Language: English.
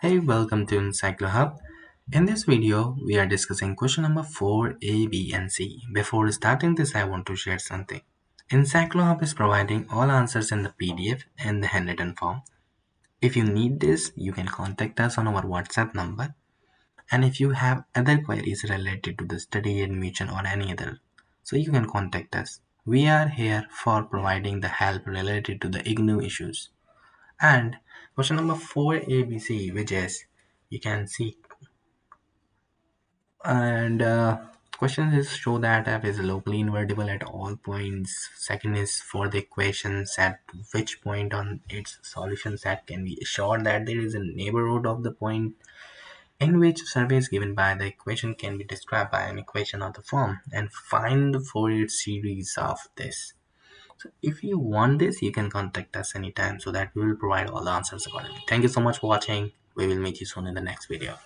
Hey, welcome to EncycloHub. In this video, we are discussing question number 4, A, B, and C. Before starting this, I want to share something. EncycloHub is providing all answers in the PDF and the handwritten form. If you need this, you can contact us on our WhatsApp number. And if you have other queries related to the study admission or any other, so you can contact us. We are here for providing the help related to the IGNOU issues. And question number 4 ABC, which is you can see and question is show that f is locally invertible at all points. Second is for the equations at which point on its solution set can be assured that there is a neighborhood of the point in which surface given by the equation can be described by an equation of the form, and find the Fourier series of this. So if you want this, you can contact us anytime so that we will provide all the answers accordingly. Thank you so much for watching. We will meet you soon in the next video.